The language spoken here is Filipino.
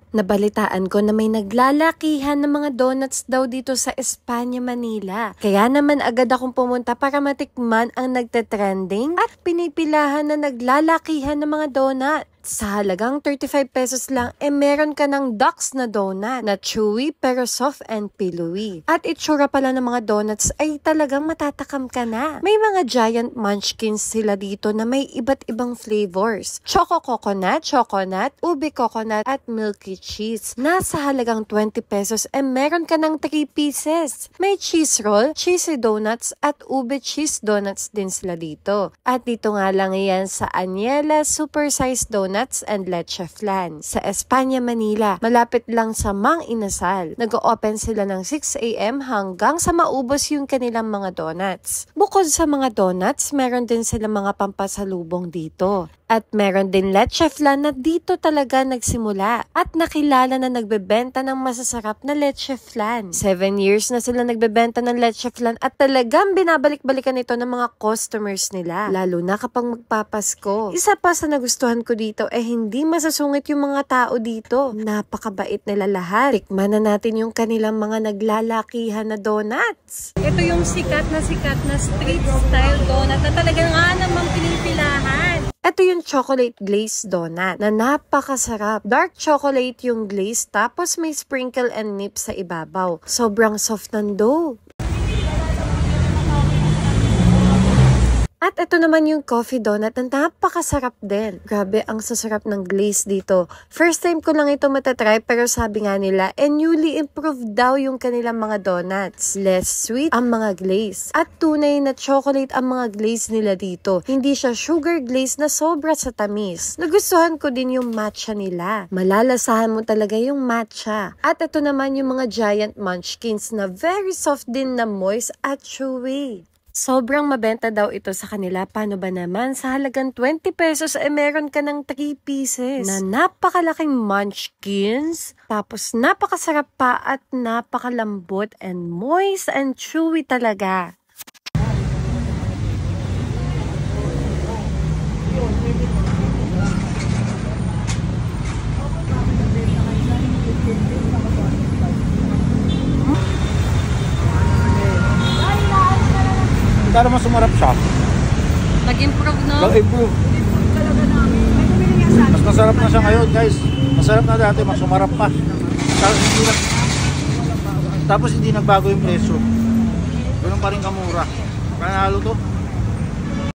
Nabalitaan ko na may naglalakihan ng mga donuts daw dito sa Espanya, Manila. Kaya naman agad akong pumunta para matikman ang nagte-trending at pinipilahan na naglalakihan ng mga donut. Sa halagang 35 pesos lang, meron ka ng Ducks na donut na chewy pero soft and pillowy. At itsura pala ng mga donuts ay talagang matatakam ka na. May mga giant munchkins sila dito na may iba't ibang flavors. Choco coconut, ube coconut at milky cheese. Nasa halagang 20 pesos meron ka ng 3 pieces. May cheese roll, cheesy donuts at ube cheese donuts din sila dito. At dito nga lang yan sa Aniela Super Size Donuts and Leche Flan sa Espanya, Manila. Malapit lang sa Mang Inasal. Nag-open sila ng 6 AM hanggang sa maubos yung kanilang mga donuts. Bukod sa mga donuts, meron din sila mga pampasalubong dito. At meron din leche flan na dito talaga nagsimula at nakilala na nagbebenta ng masasarap na leche flan. 7 years na sila nagbebenta ng leche flan at talagang binabalik-balikan ito ng mga customers nila. Lalo na kapag magpapasko. Isa pa sa nagustuhan ko dito hindi masasungit yung mga tao dito. Napakabait nila lahat. Tikman na natin yung kanilang mga naglalakihan na donuts. Ito yung sikat na street style donut na talaga nga namang pinipilahan. Ito yung chocolate glazed donut na napakasarap. Dark chocolate yung glaze tapos may sprinkle and nip sa ibabaw. Sobrang soft ng dough. At ito naman yung coffee donut na napakasarap din. Grabe, ang sasarap ng glaze dito. First time ko lang ito matatry pero sabi nga nila, newly improved daw yung kanilang mga donuts. Less sweet ang mga glaze. At tunay na chocolate ang mga glaze nila dito. Hindi siya sugar glaze na sobra sa tamis. Nagustuhan ko din yung matcha nila. Malalasahan mo talaga yung matcha. At ito naman yung mga giant munchkins na very soft din na moist at chewy. Sobrang mabenta daw ito sa kanila. Paano ba naman? Sa halagang 20 pesos meron ka ng 3 pieces na napakalaking munchkins. Tapos napakasarap pa at napakalambot and moist and chewy talaga. Para mas sumarap siya. Nag-improve, no? Nag-improve. Mas masarap na siya ngayon, guys. Masarap na dati, mas sumarap pa. Tapos hindi nagbago yung presyo. Ganun pa rin kamura. Panalo to.